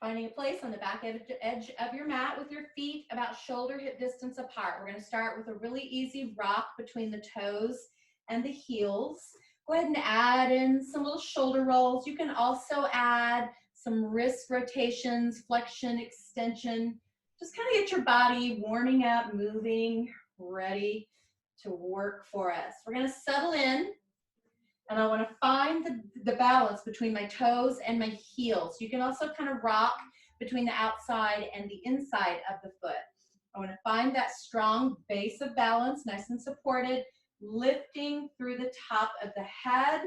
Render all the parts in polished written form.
Finding a place on the back edge of your mat with your feet about shoulder hip distance apart. We're going to start with a really easy rock between the toes and the heels. Go ahead and add in some little shoulder rolls. You can also add some wrist rotations, flexion, extension. Just kind of get your body warming up, moving, ready to work for us. We're going to settle in. And I want to find the balance between my toes and my heels. You can also kind of rock between the outside and the inside of the foot. I want to find that strong base of balance, nice and supported, lifting through the top of the head.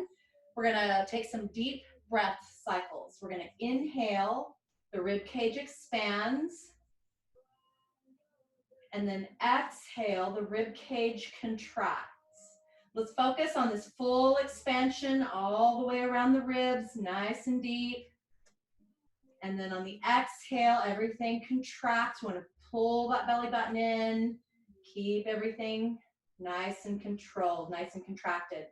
We're going to take some deep breath cycles. We're going to inhale, the rib cage expands. And then exhale, the rib cage contracts. Let's focus on this full expansion all the way around the ribs, nice and deep. And then on the exhale, everything contracts. We want to pull that belly button in. Keep everything nice and controlled, nice and contracted.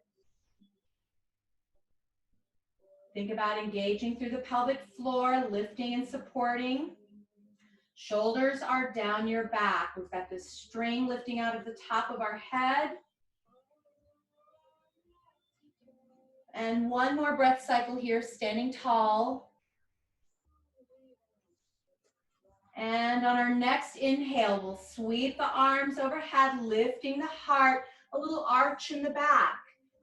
Think about engaging through the pelvic floor, lifting and supporting. Shoulders are down your back. We've got this string lifting out of the top of our head. And one more breath cycle here, standing tall. And on our next inhale, we'll sweep the arms overhead, lifting the heart, a little arch in the back.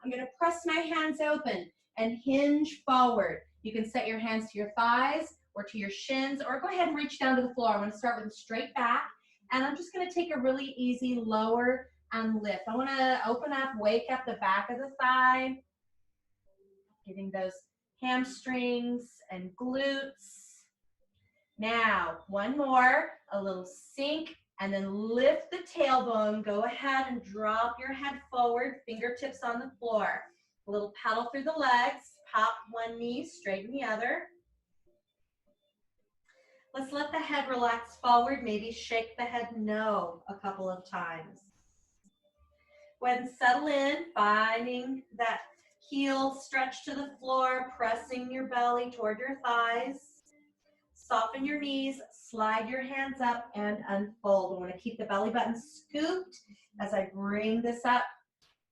I'm going to press my hands open and hinge forward. You can set your hands to your thighs or to your shins, or go ahead and reach down to the floor. I'm going to start with a straight back, and I'm just going to take a really easy lower and lift. I want to open up, wake up the back of the thigh, getting those hamstrings and glutes. Now, one more, a little sink, and then lift the tailbone. Go ahead and drop your head forward, fingertips on the floor. A little pedal through the legs, pop one knee, straighten the other. Let's let the head relax forward, maybe shake the head no a couple of times. Go ahead and settle in, finding that heel stretch to the floor, pressing your belly toward your thighs. Soften your knees, slide your hands up, and unfold. I want to keep the belly button scooped as I bring this up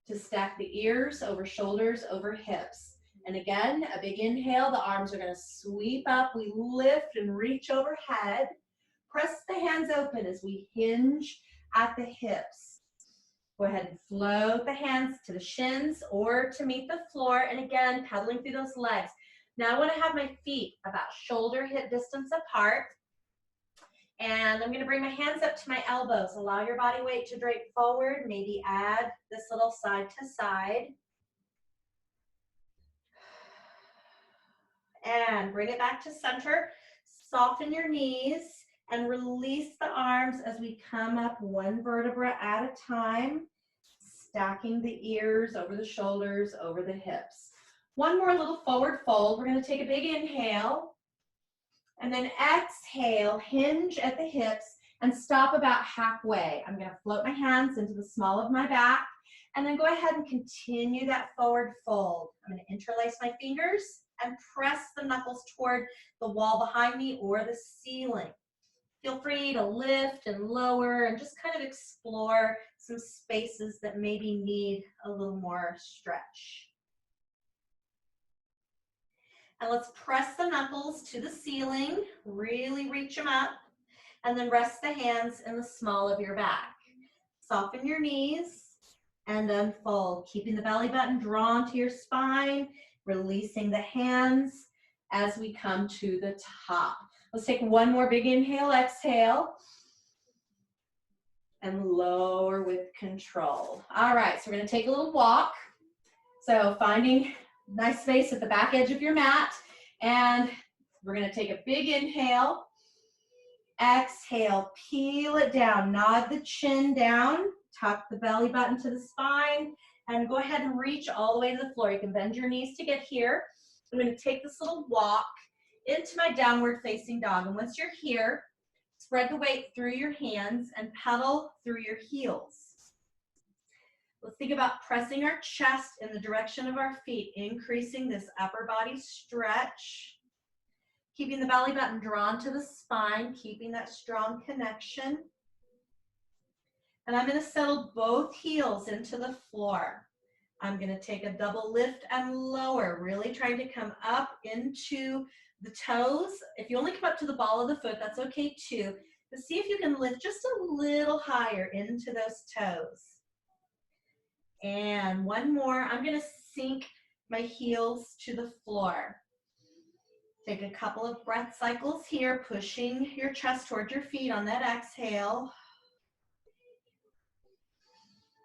to stack the ears over shoulders, over hips. And again, a big inhale, the arms are going to sweep up. We lift and reach overhead. Press the hands open as we hinge at the hips. Go ahead and float the hands to the shins or to meet the floor. And again, pedaling through those legs. Now I want to have my feet about shoulder hip distance apart. And I'm going to bring my hands up to my elbows. Allow your body weight to drape forward. Maybe add this little side to side. And bring it back to center. Soften your knees and release the arms as we come up one vertebra at a time, stacking the ears over the shoulders, over the hips. One more little forward fold. We're going to take a big inhale and then exhale, hinge at the hips and stop about halfway. I'm going to float my hands into the small of my back and then go ahead and continue that forward fold. I'm going to interlace my fingers and press the knuckles toward the wall behind me or the ceiling. Feel free to lift and lower and just kind of explore some spaces that maybe need a little more stretch. And let's press the knuckles to the ceiling, really reach them up, and then rest the hands in the small of your back. Soften your knees and unfold, keeping the belly button drawn to your spine, releasing the hands as we come to the top. Let's take one more big inhale, exhale, and lower with control. All right, so we're going to take a little walk. So finding nice space at the back edge of your mat, and we're going to take a big inhale, exhale, peel it down, nod the chin down, tuck the belly button to the spine, and go ahead and reach all the way to the floor. You can bend your knees to get here. I'm going to take this little walk into my downward facing dog, and once you're here, spread the weight through your hands and pedal through your heels. Let's think about pressing our chest in the direction of our feet, increasing this upper body stretch. Keeping the belly button drawn to the spine, keeping that strong connection. And I'm going to settle both heels into the floor. I'm going to take a double lift and lower, really trying to come up into the toes. If you only come up to the ball of the foot, that's okay too. But see if you can lift just a little higher into those toes. And one more. I'm going to sink my heels to the floor. Take a couple of breath cycles here, pushing your chest towards your feet on that exhale.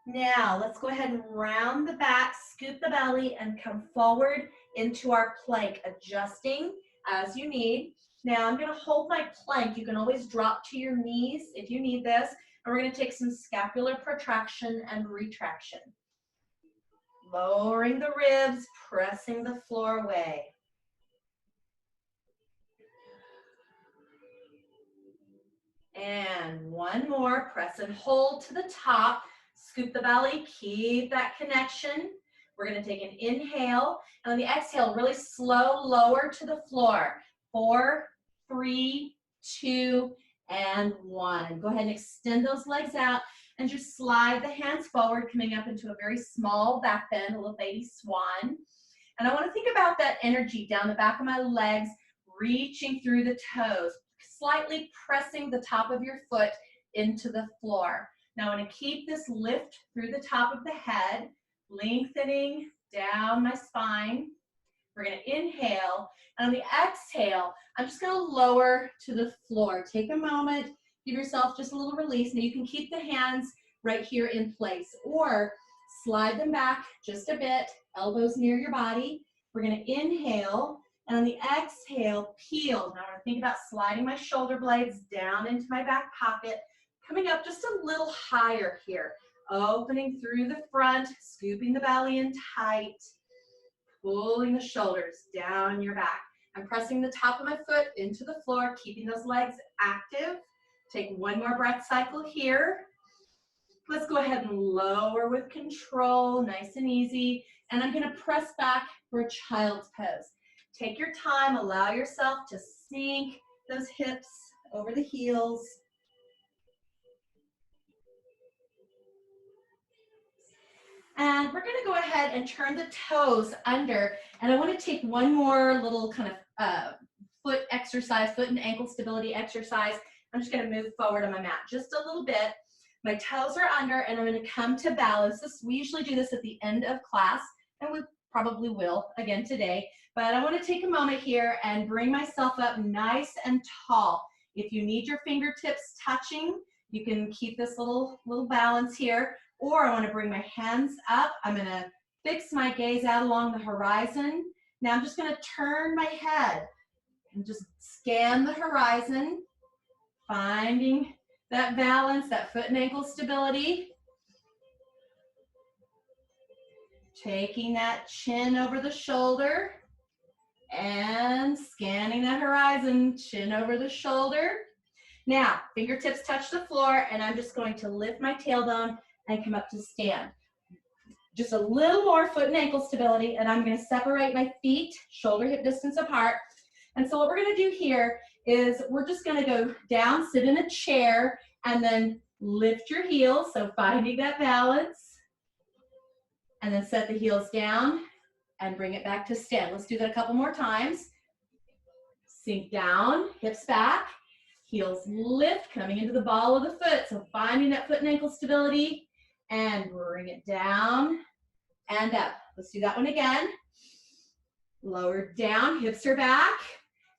Now, let's go ahead and round the back, scoop the belly, and come forward into our plank, adjusting as you need. Now, I'm going to hold my plank. You can always drop to your knees if you need this. And we're going to take some scapular protraction and retraction. Lowering the ribs, pressing the floor away. And one more, press and hold to the top. Scoop the belly, keep that connection. We're going to take an inhale, and on the exhale, really slow, lower to the floor. 4, 3, 2, and 1. Go ahead and extend those legs out, and just slide the hands forward, coming up into a very small back bend, a little baby swan. And I want to think about that energy down the back of my legs, reaching through the toes, slightly pressing the top of your foot into the floor. Now I want to keep this lift through the top of the head, lengthening down my spine. We're going to inhale, and on the exhale, I'm just going to lower to the floor. Take a moment, give yourself just a little release. Now you can keep the hands right here in place, or slide them back just a bit, elbows near your body. We're going to inhale, and on the exhale, peel. Now I want to think about sliding my shoulder blades down into my back pocket, coming up just a little higher here, opening through the front, scooping the belly in tight, pulling the shoulders down your back. I'm pressing the top of my foot into the floor, keeping those legs active. Take one more breath cycle here. Let's go ahead and lower with control, nice and easy. And I'm going to press back for a child's pose. Take your time, allow yourself to sink those hips over the heels. And we're going to go ahead and turn the toes under. And I want to take one more little kind of foot exercise, foot and ankle stability exercise. I'm just going to move forward on my mat just a little bit. My toes are under, and I'm going to come to balance. We usually do this at the end of class, and we probably will again today. But I want to take a moment here and bring myself up nice and tall. If you need your fingertips touching, you can keep this little balance here. Or I want to bring my hands up. I'm going to fix my gaze out along the horizon. Now I'm just going to turn my head and just scan the horizon, finding that balance, that foot and ankle stability. Taking that chin over the shoulder and scanning that horizon, chin over the shoulder. Now, fingertips touch the floor, and I'm just going to lift my tailbone and come up to stand. Just a little more foot and ankle stability, and I'm going to separate my feet, shoulder hip distance apart. And so what we're going to do here is we're just going to go down, sit in a chair, and then lift your heels, so finding that balance. And then set the heels down and bring it back to stand. Let's do that a couple more times. Sink down, hips back, heels lift, coming into the ball of the foot. So finding that foot and ankle stability, and bring it down and up. Let's do that one again. Lower down, hips are back,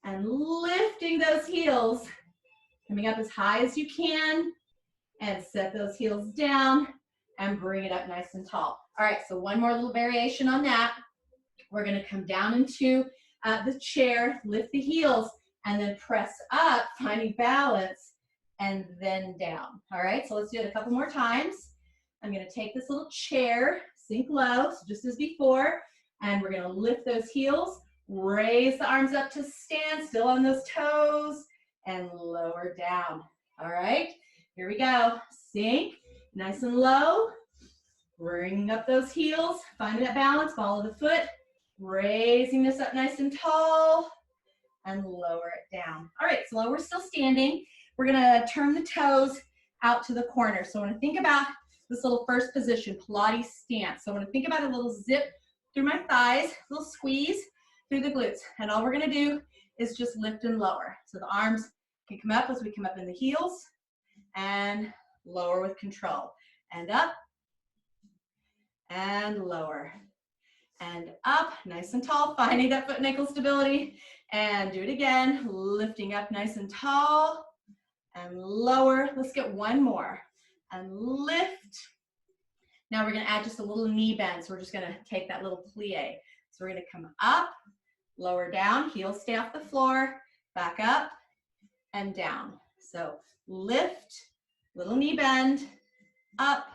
and lifting those heels, coming up as high as you can, and set those heels down and bring it up nice and tall. All right, so one more little variation on that. We're going to come down into the chair, lift the heels, and then press up, finding balance, and then down. All right, so let's do it a couple more times. I'm going to take this little chair, sink low, so just as before, and we're going to lift those heels, raise the arms up to stand, still on those toes, and lower down. All right, here we go. Sink, nice and low, bringing up those heels, finding that balance, ball of the foot, raising this up nice and tall, and lower it down. All right, so while we're still standing, we're gonna turn the toes out to the corner. So I wanna think about this little first position, Pilates stance. So I wanna think about a little zip through my thighs, a little squeeze through the glutes. And all we're gonna do is just lift and lower. So the arms can come up as we come up in the heels and lower with control. And up and lower and up, nice and tall, finding that foot and ankle stability. And do it again, lifting up nice and tall and lower. Let's get one more. And lift. Now we're gonna add just a little knee bend. So we're just gonna take that little plie. So we're gonna come up, lower down, heels stay off the floor, back up and down. So lift, little knee bend, up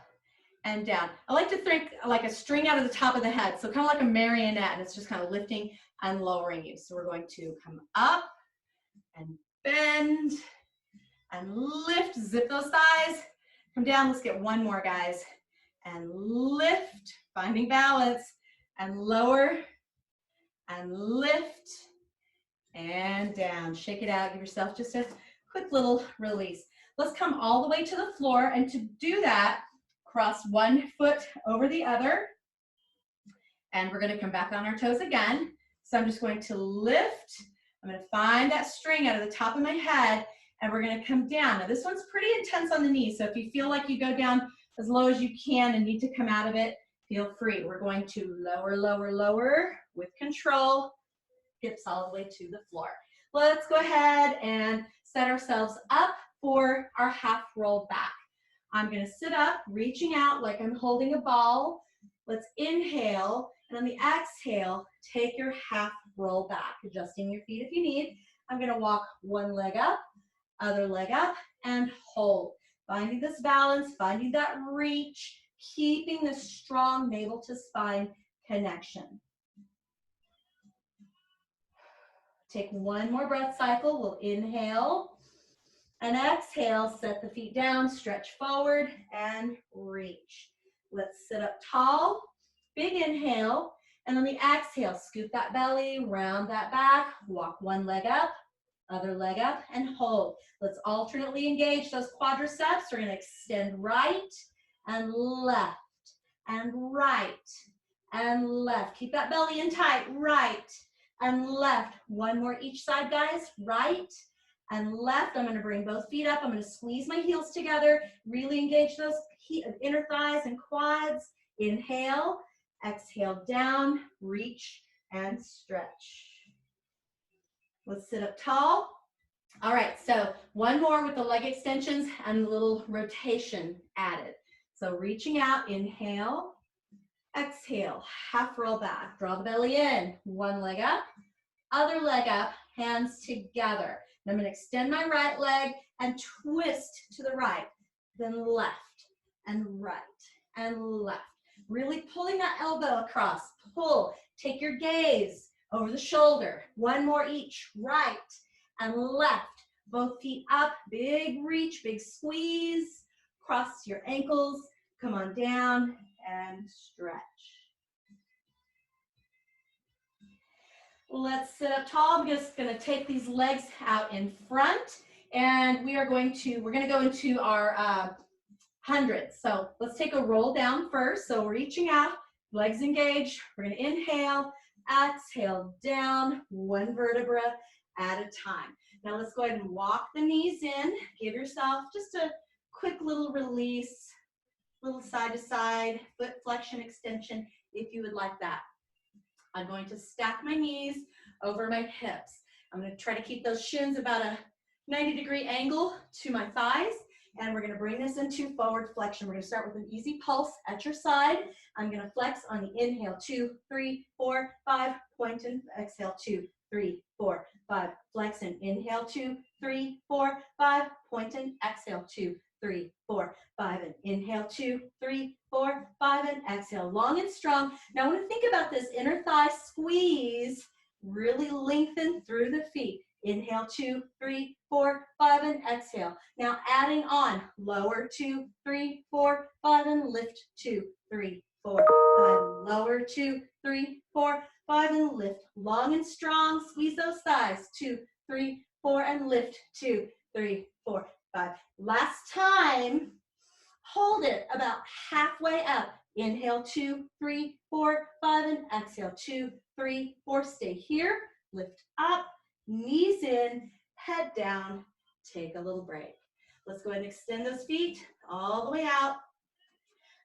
and down. I like to think like a string out of the top of the head. So kind of like a marionette, and it's just kind of lifting and lowering you. So we're going to come up and bend and lift, zip those thighs, come down. Let's get one more, guys. And lift, finding balance, and lower, and lift, and down. Shake it out, give yourself just a quick little release. Let's come all the way to the floor, and to do that, cross one foot over the other, and we're gonna come back on our toes again. So I'm just going to lift, I'm gonna find that string out of the top of my head, and we're gonna come down. Now this one's pretty intense on the knee, so if you feel like you go down as low as you can and need to come out of it, feel free. We're going to lower, lower, lower with control, hips all the way to the floor. Let's go ahead and set ourselves up for our half roll back. I'm gonna sit up, reaching out like I'm holding a ball. Let's inhale, and on the exhale, take your half roll back, adjusting your feet if you need. I'm gonna walk one leg up, other leg up, and hold. Finding this balance, finding that reach, keeping the strong navel to spine connection. Take one more breath cycle. We'll inhale and exhale, set the feet down, stretch forward and reach. Let's sit up tall, big inhale, and on the exhale, scoop that belly, round that back, walk one leg up, other leg up, and hold. Let's alternately engage those quadriceps. We're gonna extend right and left, and right and left. Keep that belly in tight, right and left. One more each side, guys, right and left. I'm gonna bring both feet up. I'm gonna squeeze my heels together, really engage those inner thighs and quads. Inhale, exhale down, reach and stretch. Let's sit up tall. All right, so one more with the leg extensions and a little rotation added. So reaching out, inhale, exhale, half roll back, draw the belly in, one leg up, other leg up, hands together. And I'm gonna extend my right leg and twist to the right, then left and right and left. Really pulling that elbow across, pull, take your gaze over the shoulder. One more each, right and left. Both feet up, big reach, big squeeze. Cross your ankles, come on down and stretch. Let's sit up tall. I'm just gonna take these legs out in front, and we're gonna go into our hundreds. So let's take a roll down first. So we're reaching out, legs engaged. We're gonna inhale, exhale down, one vertebra at a time. Now let's go ahead and walk the knees in. Give yourself just a quick little release, little side to side, foot flexion extension if you would like that. I'm going to stack my knees over my hips. I'm going to try to keep those shins about a 90-degree angle to my thighs, and we're going to bring this into forward flexion. We're going to start with an easy pulse at your side. I'm going to flex on the inhale, 2, 3, 4, 5, point and exhale, 2, 3, 4, 5, flex and inhale, 2, 3, 4, 5, point and exhale, 2, 3, 4, 5, and inhale, 2, 3, 4, 5, and exhale, long and strong. Now I want to think about this inner thigh squeeze, really lengthen through the feet. Inhale, 2, 3, 4, 5, and exhale. Now adding on, lower 2, 3, 4, 5, and lift 2, 3, 4, 5, lower, 2, 3, 4, 5, and lift. Long and strong, squeeze those thighs. 2, 3, 4, and lift. 2, 3, 4, 5. Last time, hold it about halfway up. Inhale, 2, 3, 4, 5, and exhale, 2, 3, 4. Stay here, lift up, knees in, head down, take a little break. Let's go ahead and extend those feet all the way out.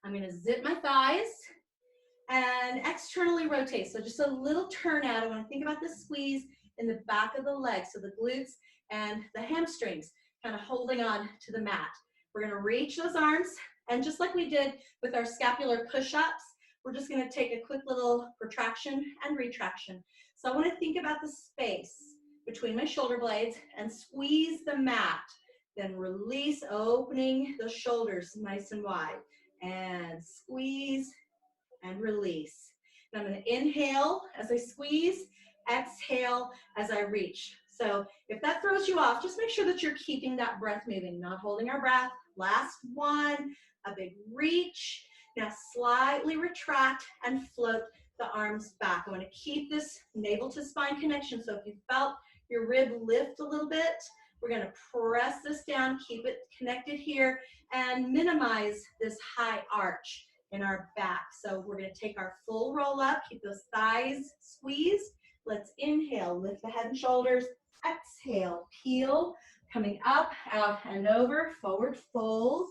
I'm gonna zip my thighs and externally rotate. So just a little turn out. I want to think about the squeeze in the back of the legs. So the glutes and the hamstrings kind of holding on to the mat. We're going to reach those arms. And just like we did with our scapular push-ups, we're just going to take a quick little protraction and retraction. So I want to think about the space between my shoulder blades and squeeze the mat. Then release, opening the shoulders nice and wide. And squeeze and release. And I'm going to inhale as I squeeze, exhale as I reach. So if that throws you off, just make sure that you're keeping that breath moving, not holding our breath. Last one, a big reach. Now slightly retract and float the arms back. I want to keep this navel to spine connection. So if you felt your rib lift a little bit, we're going to press this down, keep it connected here, and minimize this high arch in our back. So we're going to take our full roll up, keep those thighs squeezed. Let's inhale, lift the head and shoulders. Exhale, peel, coming up, out and over, forward fold.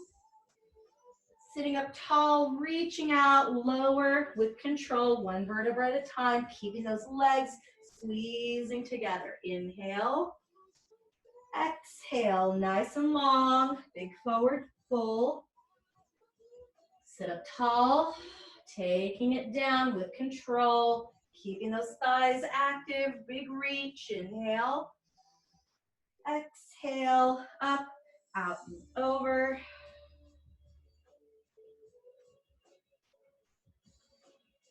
Sitting up tall, reaching out, lower with control, one vertebra at a time, keeping those legs squeezing together. Inhale, exhale, nice and long, big forward fold. Sit up tall, taking it down with control, keeping those thighs active, big reach, inhale, exhale, up, out and over.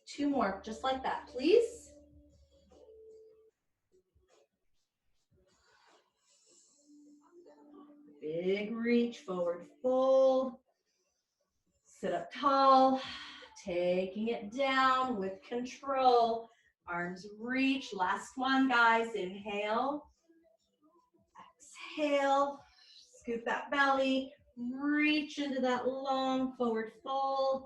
Two more, just like that, please. Big reach, forward fold. Sit up tall, taking it down with control. Arms reach, last one, guys, inhale. Exhale, scoop that belly, reach into that long forward fold.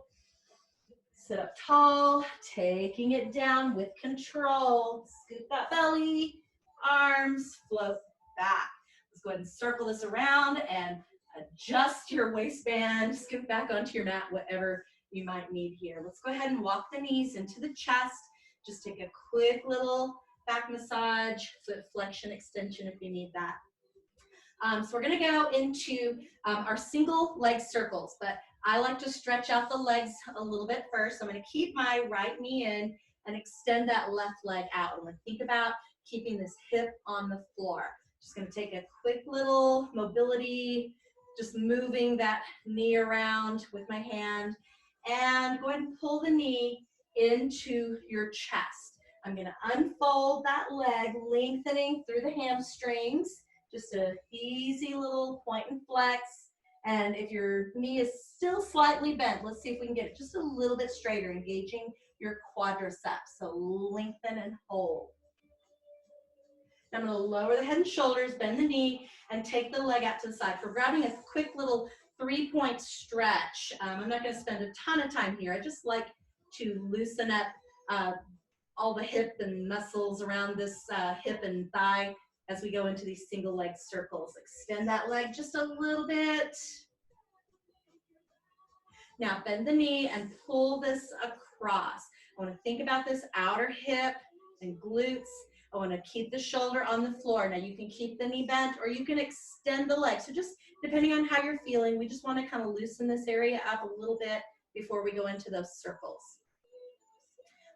Sit up tall, taking it down with control. Scoop that belly, arms float back. Let's go ahead and circle this around and adjust your waistband. Scoop back onto your mat, whatever you might need here. Let's go ahead and walk the knees into the chest. Just take a quick little back massage, foot flexion extension if you need that. So we're going to go into our single leg circles, but I like to stretch out the legs a little bit first. So I'm going to keep my right knee in and extend that left leg out. I'm going to think about keeping this hip on the floor. Just going to take a quick little mobility, just moving that knee around with my hand, and go ahead and pull the knee into your chest. I'm going to unfold that leg, lengthening through the hamstrings. Just an easy little point and flex. And if your knee is still slightly bent, let's see if we can get it just a little bit straighter, engaging your quadriceps. So lengthen and hold. Now I'm going to lower the head and shoulders, bend the knee, and take the leg out to the side. For grabbing a quick little 3-point stretch, I'm not going to spend a ton of time here. I just like to loosen up all the hip and muscles around this hip and thigh as we go into these single leg circles. Extend that leg just a little bit. Now bend the knee and pull this across. I want to think about this outer hip and glutes. I want to keep the shoulder on the floor. Now you can keep the knee bent or you can extend the leg. So just depending on how you're feeling, we just want to kind of loosen this area up a little bit before we go into those circles.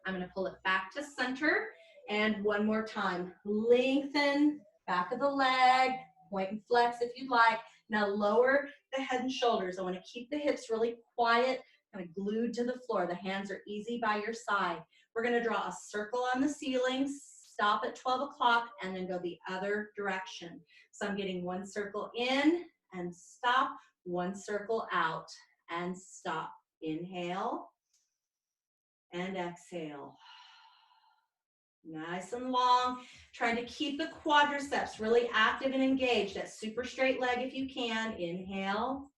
I'm going to pull it back to center. And one more time, lengthen back of the leg, point and flex if you'd like. Now lower the head and shoulders. I want to keep the hips really quiet, kind of glued to the floor. The hands are easy by your side. We're going to draw a circle on the ceiling, stop at 12 o'clock, and then go the other direction. So I'm getting one circle in and stop, one circle out and stop. Inhale. and exhale. Nice and long. Trying to keep the quadriceps really active and engaged. That super straight leg if you can. Inhale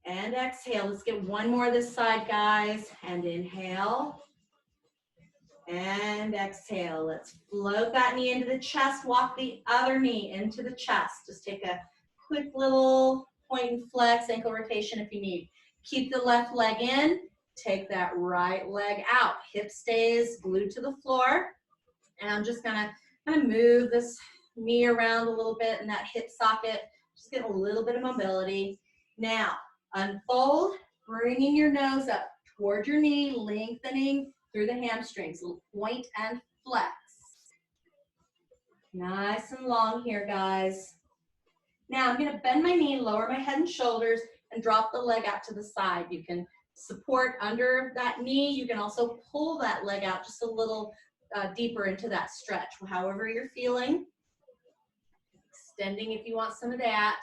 and exhale. Let's get one more this side, guys. And inhale and exhale. Let's float that knee into the chest. Walk the other knee into the chest. Just take a quick little point and flex, ankle rotation if you need. Keep the left leg in. Take that right leg out. Hip stays glued to the floor. And I'm just gonna kind of move this knee around a little bit in that hip socket. Just get a little bit of mobility. Now, unfold, bringing your nose up toward your knee, lengthening through the hamstrings. Little point and flex. Nice and long here, guys. Now, I'm gonna bend my knee, lower my head and shoulders, and drop the leg out to the side. You can support under that knee. You can also pull that leg out just a little deeper into that stretch, however you're feeling. Extending if you want some of that.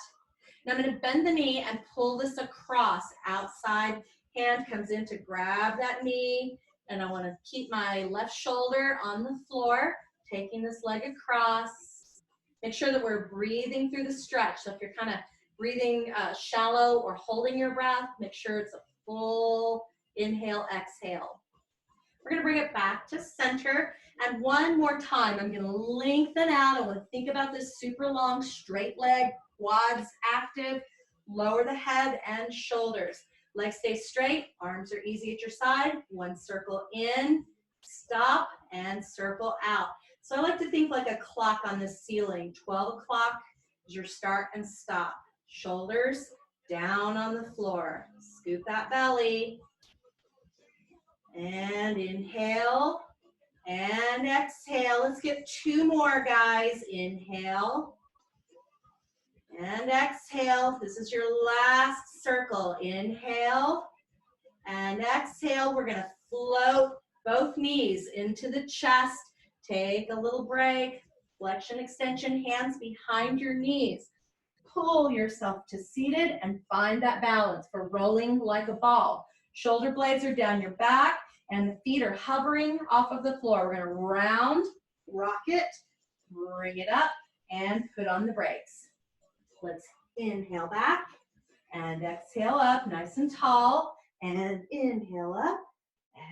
Now I'm going to bend the knee and pull this across. Outside hand comes in to grab that knee, and I want to keep my left shoulder on the floor, taking this leg across. Make sure that we're breathing through the stretch. So if you're kind of breathing shallow or holding your breath, make sure it's a full inhale, exhale. We're going to bring it back to center. And one more time, I'm going to lengthen out. I want to think about this super long straight leg, quads active. Lower the head and shoulders. Legs stay straight. Arms are easy at your side. One circle in, stop, and circle out. So I like to think like a clock on the ceiling. 12 o'clock is your start and stop. Shoulders down on the floor. Scoop that belly. And inhale and exhale. Let's get two more, guys. Inhale and exhale. This is your last circle. Inhale and exhale. We're going to float both knees into the chest. Take a little break. Flexion, extension, hands behind your knees. Pull yourself to seated and find that balance for rolling like a ball. Shoulder blades are down your back and the feet are hovering off of the floor. We're going to round, rock it, bring it up, and put on the brakes. Let's inhale back and exhale up, nice and tall. And inhale up,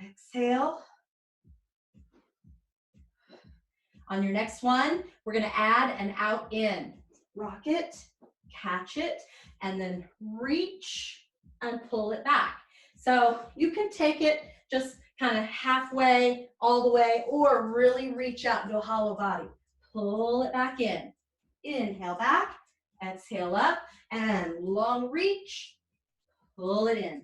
exhale. On your next one, we're going to add an out in. Rock it, catch it, and then reach and pull it back. So you can take it just kind of halfway, all the way, or really reach out into a hollow body. Pull it back in. Inhale back, exhale up, and long reach, pull it in.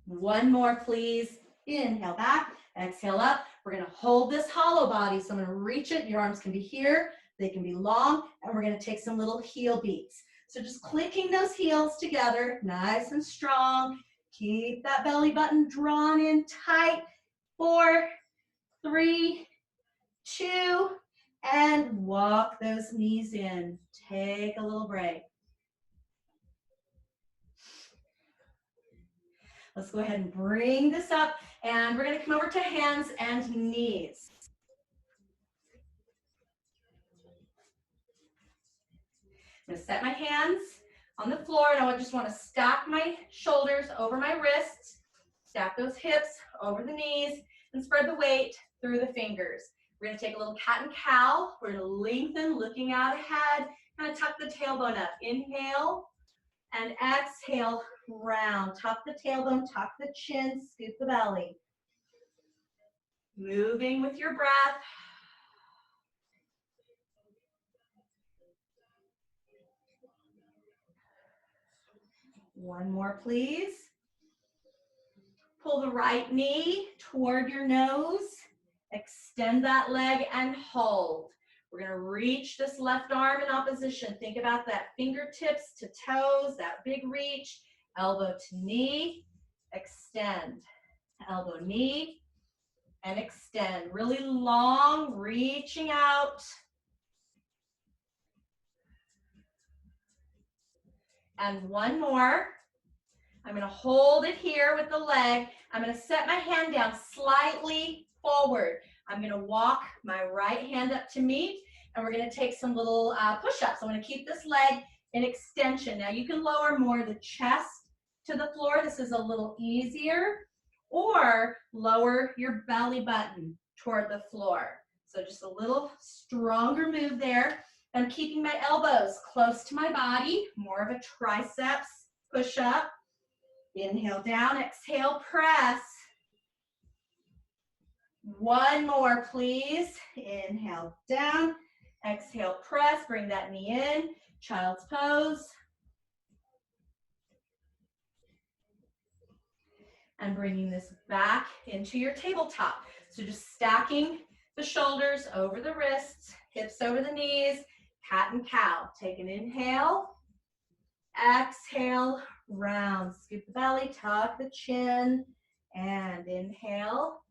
One more, please. Inhale back, exhale up. We're going to hold this hollow body, so I'm going to reach it. Your arms can be here, they can be long, and we're going to take some little heel beats. So just clicking those heels together, nice and strong. Keep that belly button drawn in tight. 4, 3, 2, and walk those knees in. Take a little break. Let's go ahead and bring this up, and we're going to come over to hands and knees. I'm going to set my hands on the floor, and I just want to stack my shoulders over my wrists, stack those hips over the knees, and spread the weight through the fingers. We're going to take a little cat and cow. We're going to lengthen, looking out ahead, kind of tuck the tailbone up. Inhale and exhale, round. Tuck the tailbone, tuck the chin, scoop the belly. Moving with your breath. One more, please. Pull the right knee toward your nose. Extend that leg and hold. We're going to reach this left arm in opposition. Think about that fingertips to toes, that big reach. Elbow to knee, extend. Elbow, knee, and extend. Really long, reaching out. And one more. I'm going to hold it here with the leg. I'm going to set my hand down slightly forward. I'm going to walk my right hand up to meet, and we're going to take some little push-ups. I'm going to keep this leg in extension. Now you can lower more the chest to the floor. This is a little easier, or lower your belly button toward the floor. So just a little stronger move there. I'm keeping my elbows close to my body, more of a triceps push-up. Inhale down, exhale, press. One more, please. Inhale down, exhale, press. Bring that knee in, child's pose. And bringing this back into your tabletop. So just stacking the shoulders over the wrists, hips over the knees, cat and cow. Take an inhale, exhale, round. Scoop the belly, tuck the chin, and inhale.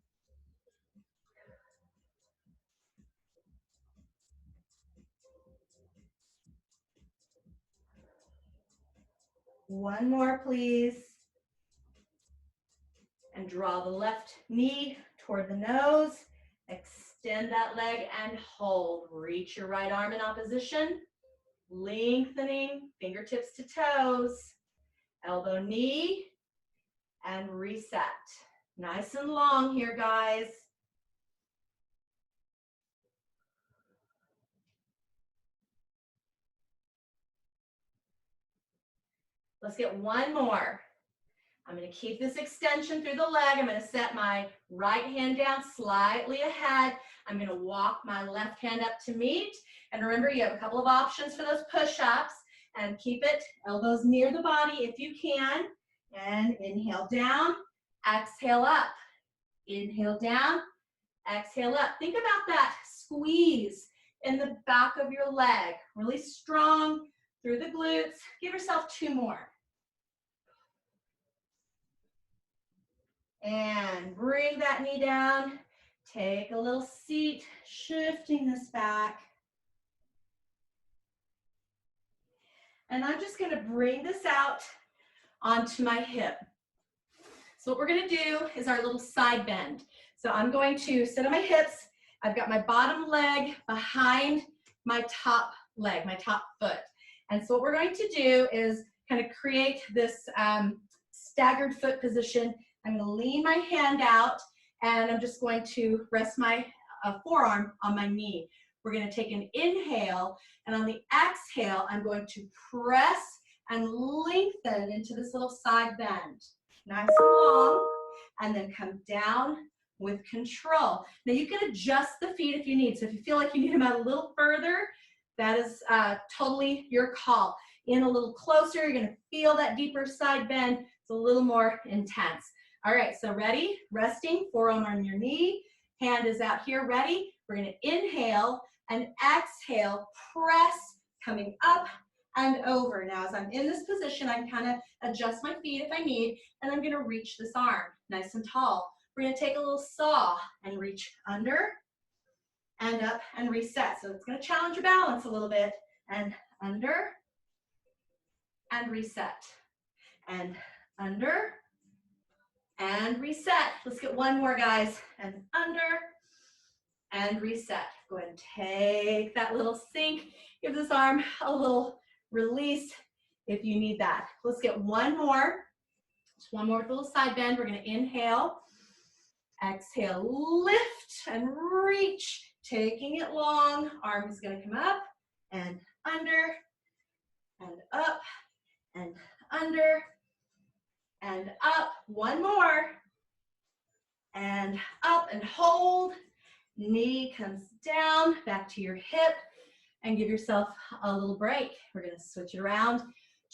One more, please. And draw the left knee toward the nose. Extend that leg and hold. Reach your right arm in opposition. Lengthening, fingertips to toes. Elbow, knee, and reset. Nice and long here, guys. Let's get one more. I'm going to keep this extension through the leg. I'm going to set my right hand down slightly ahead. I'm going to walk my left hand up to meet. And remember, you have a couple of options for those push-ups. And keep it, elbows near the body if you can. And inhale down, exhale up. Inhale down, exhale up. Think about that squeeze in the back of your leg. Really strong through the glutes. Give yourself two more. And bring that knee down. Take a little seat, shifting this back. And I'm just going to bring this out onto my hip. So what we're going to do is our little side bend. So I'm going to sit on my hips. I've got my bottom leg behind my top leg, my top foot. And so what we're going to do is kind of create this staggered foot position. I'm going to lean my hand out, and I'm just going to rest my forearm on my knee. We're going to take an inhale, and on the exhale, I'm going to press and lengthen into this little side bend. Nice and long, and then come down with control. Now you can adjust the feet if you need. So if you feel like you need them out a little further, that is totally your call. In a little closer, you're going to feel that deeper side bend. It's a little more intense. All right, so ready? Resting, forearm on your knee, hand is out here, ready? We're going to inhale and exhale, press, coming up and over. Now, as I'm in this position, I can kind of adjust my feet if I need, and I'm going to reach this arm nice and tall. We're going to take a little saw and reach under and up and reset. So it's going to challenge your balance a little bit. And under and reset. And under and reset. Let's get one more, guys. And under and reset. Go ahead and take that little sink. Give this arm a little release if you need that. Let's get one more. Just one more little side bend. We're going to inhale. Exhale, lift and reach. Taking it long. Arm is going to come up and under and up and under and up. One more. And up and hold. Knee comes down, back to your hip, and give yourself a little break. We're going to switch it around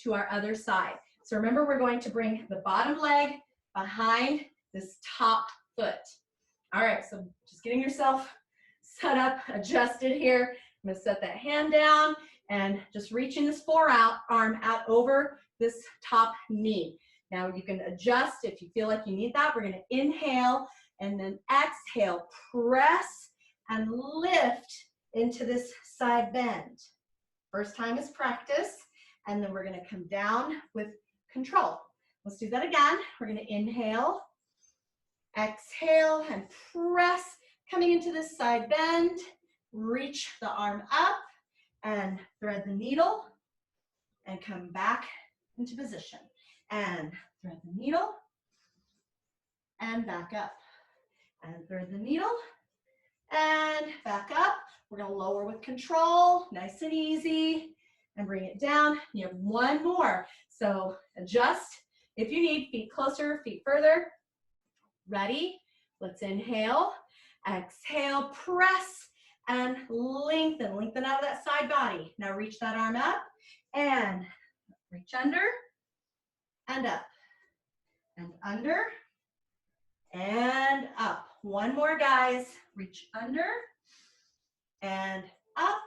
to our other side. So remember, we're going to bring the bottom leg behind this top foot. All right, so just getting yourself set up, adjusted here. I'm going to set that hand down and just reaching this forearm out over this top knee. Now you can adjust if you feel like you need that. We're going to inhale and then exhale, press and lift into this side bend. First time is practice, and then we're going to come down with control. Let's do that again. We're gonna inhale, exhale, and press, coming into this side bend. Reach the arm up and thread the needle and come back into position. And thread the needle and back up. And thread the needle and back up. We're gonna lower with control, nice and easy, and bring it down. You have one more. So adjust if you need, feet closer, feet further. Ready? Let's inhale, exhale, press, and lengthen. Lengthen out of that side body. Now reach that arm up and reach under and up and under and up. One more, guys. Reach under and up.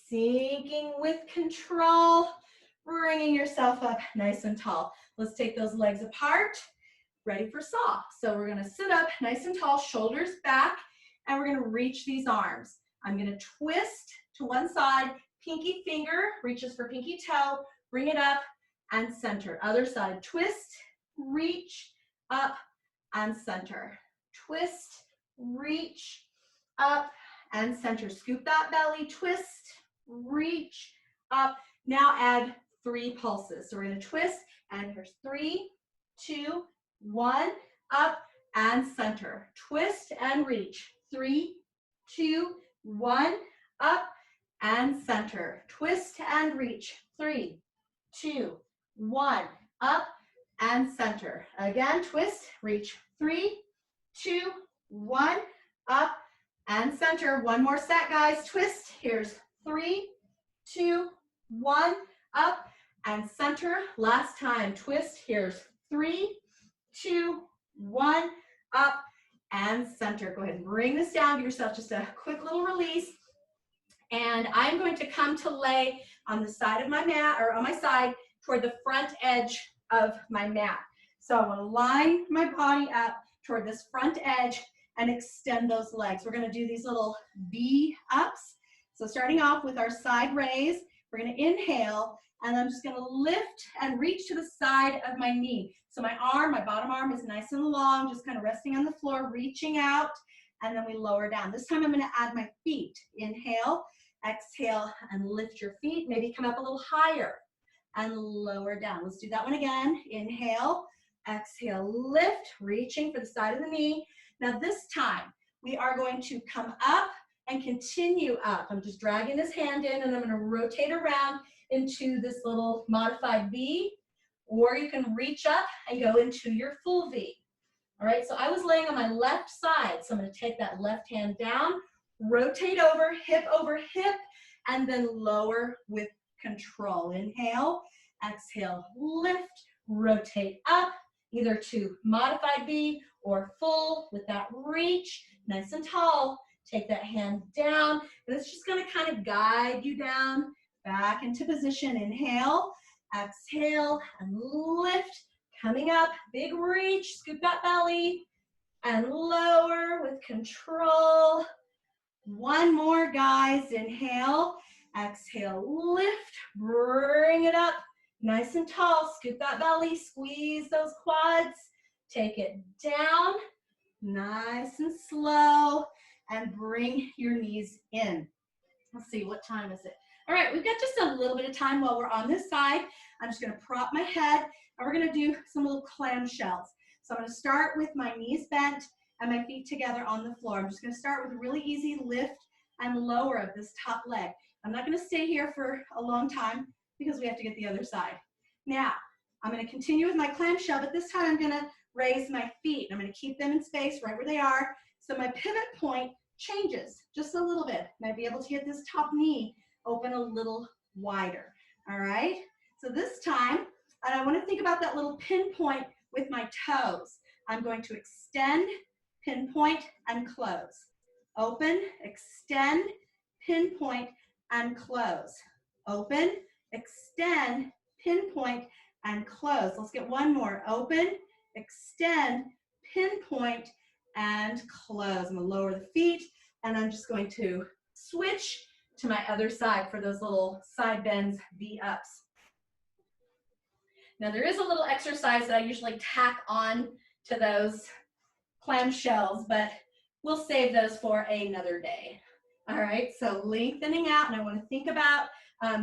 Sinking with control, bringing yourself up nice and tall. Let's take those legs apart. Ready for saw. So we're gonna sit up nice and tall, shoulders back, and we're gonna reach these arms. I'm gonna twist to one side, pinky finger reaches for pinky toe, bring it up and center. Other side, twist, reach, up and center. Twist, reach, up and center. Scoop that belly, twist, reach, up. Now add 3 pulses. So we're gonna twist, and here's 3, 2, 1, up and center. Twist and reach. 3, 2, 1, up and center. Twist and reach. 3, 2, 1, up and center. Again, twist, reach. 3, 2, 1, up and center. One more set, guys. Twist. Here's 3, 2, 1, up and center. Last time. Twist. Here's 3, 2, 1, up and center. Go ahead and bring this down. Give yourself just a quick little release. And I'm going to come to lay on the side of my mat, or on my side toward the front edge of my mat. So I want to line my body up toward this front edge and extend those legs. We're going to do these little V ups. So starting off with our side raise, we're going to inhale, and I'm just going to lift and reach to the side of my knee. So my arm, my bottom arm is nice and long, just kind of resting on the floor, reaching out, and then we lower down. This time I'm going to add my feet. Inhale, exhale, and lift your feet. Maybe come up a little higher and lower down. Let's do that one again. Inhale, exhale, lift, reaching for the side of the knee. Now this time, we are going to come up and continue up. I'm just dragging this hand in, and I'm gonna rotate around into this little modified V, or you can reach up and go into your full V. All right, so I was laying on my left side, so I'm gonna take that left hand down, rotate over hip, and then lower with control. Inhale, exhale, lift, rotate up, either to modified V or full with that reach, nice and tall. Take that hand down, and it's just gonna kind of guide you down back into position. Inhale, exhale, and lift, coming up, big reach, scoop that belly, and lower with control. One more, guys. Inhale, exhale, lift, bring it up, nice and tall, scoop that belly, squeeze those quads, take it down, nice and slow, and bring your knees in. Let's see, what time is it? All right, we've got just a little bit of time while we're on this side. I'm just gonna prop my head, and we're gonna do some little clamshells. So I'm gonna start with my knees bent and my feet together on the floor. I'm just gonna start with a really easy lift and lower of this top leg. I'm not gonna stay here for a long time because we have to get the other side. Now, I'm gonna continue with my clamshell, but this time I'm gonna raise my feet. I'm gonna keep them in space right where they are. So my pivot point changes just a little bit. And I'd be able to get this top knee open a little wider, all right? So this time, and I wanna think about that little pinpoint with my toes. I'm going to extend, pinpoint, and close. Open, extend, pinpoint, and close. Open, extend, pinpoint, and close. Let's get one more. Open, extend, pinpoint, and close. I'm gonna lower the feet, and I'm just going to switch to my other side for those little side bends, V-ups. Now there is a little exercise that I usually tack on to those clamshells, but we'll save those for another day. All right, so lengthening out, and I want to think about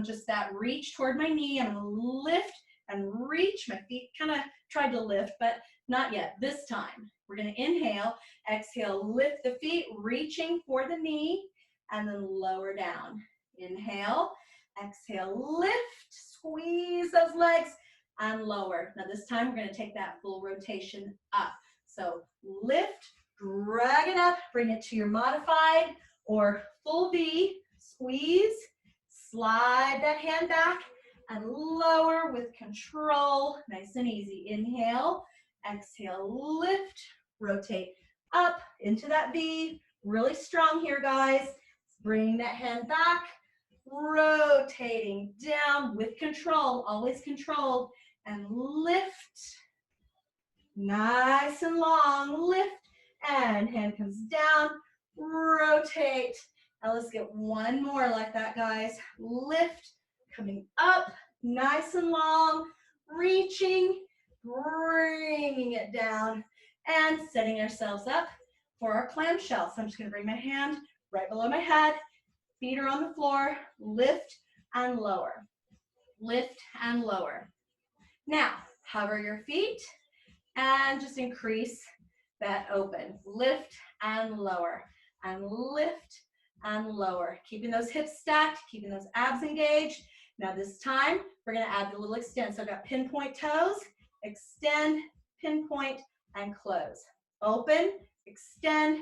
just that reach toward my knee. I'm going to lift and reach. My feet kind of tried to lift, but not yet. This time, we're going to inhale, exhale, lift the feet, reaching for the knee, and then lower down. Inhale, exhale, lift, squeeze those legs, and lower. Now this time, we're going to take that full rotation up. So lift, drag it up, bring it to your modified or full V, squeeze, slide that hand back, and lower with control, nice and easy. Inhale, exhale, lift, rotate up into that V, really strong here, guys. Bring that hand back, rotating down with control, always controlled, and lift. Nice and long, lift, and hand comes down, rotate. Now let's get one more like that, guys. Lift, coming up, nice and long, reaching, bringing it down, and setting ourselves up for our clamshell. So I'm just gonna bring my hand right below my head, feet are on the floor, lift and lower, lift and lower. Now, hover your feet, and just increase that open. Lift and lower, and lift and lower. Keeping those hips stacked, keeping those abs engaged. Now this time, we're gonna add the little extend. So I've got pinpoint toes, extend, pinpoint, and close. Open, extend,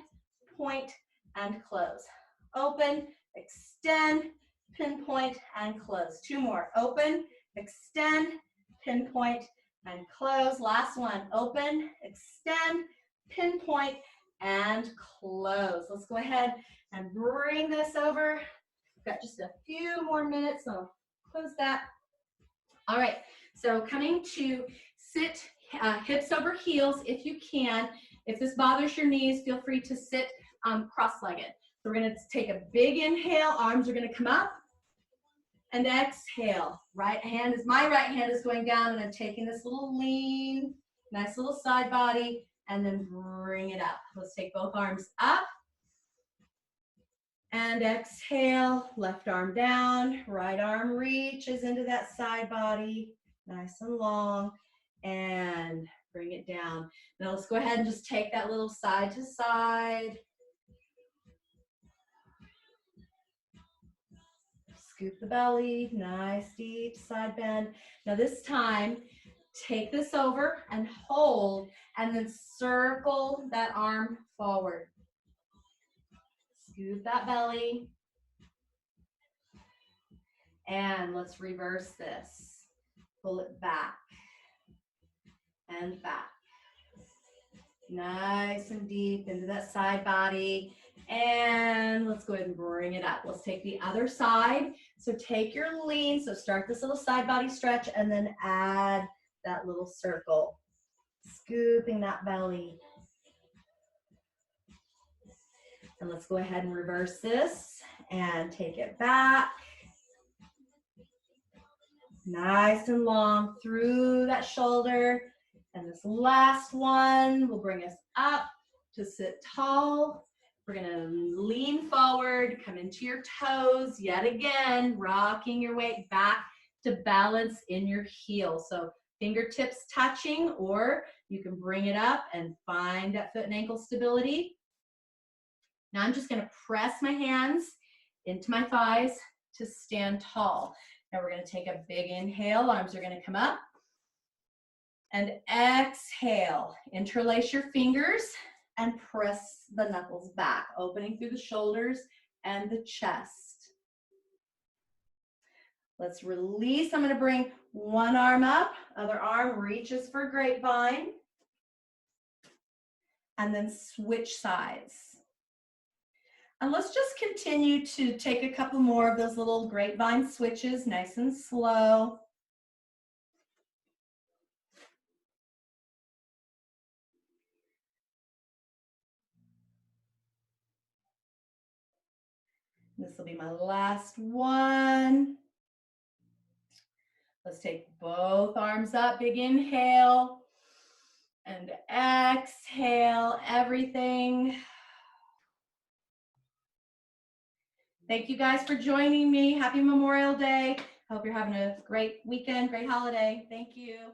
point, and close. Open, extend, pinpoint, and close. Two more. Open, extend, pinpoint, and close. Last one. Open, extend, pinpoint, and close. Let's go ahead and bring this over. We've got just a few more minutes, so I'll close that. All right, so coming to sit hips over heels if you can. If this bothers your knees, feel free to sit cross-legged. So we're gonna take a big inhale, arms are gonna come up, and exhale. My right hand is going down, and I'm taking this little lean, nice little side body, and then bring it up. Let's take both arms up, and exhale, left arm down, right arm reaches into that side body, nice and long, and bring it down. Now let's go ahead and just take that little side to side. Scoop the belly, nice deep side bend. Now this time, take this over and hold, and then circle that arm forward. Scoop that belly. And let's reverse this. Pull it back and back. Nice and deep into that side body. And let's go ahead and bring it up. Let's take the other side. So take your lean. So start this little side body stretch and then add that little circle. Scooping that belly. And let's go ahead and reverse this and take it back. Nice and long through that shoulder. And this last one will bring us up to sit tall. We're gonna lean forward, come into your toes, yet again, rocking your weight back to balance in your heels. So fingertips touching, or you can bring it up and find that foot and ankle stability. Now I'm just gonna press my hands into my thighs to stand tall. Now we're gonna take a big inhale, arms are gonna come up. And exhale, interlace your fingers and press the knuckles back, opening through the shoulders and the chest. Let's release. I'm going to bring one arm up, other arm reaches for grapevine, and then switch sides. And let's just continue to take a couple more of those little grapevine switches, nice and slow. This will be my last one. Let's take both arms up, big inhale, and exhale everything. Thank you guys for joining me. Happy Memorial Day. Hope you're having a great weekend, great holiday. Thank you.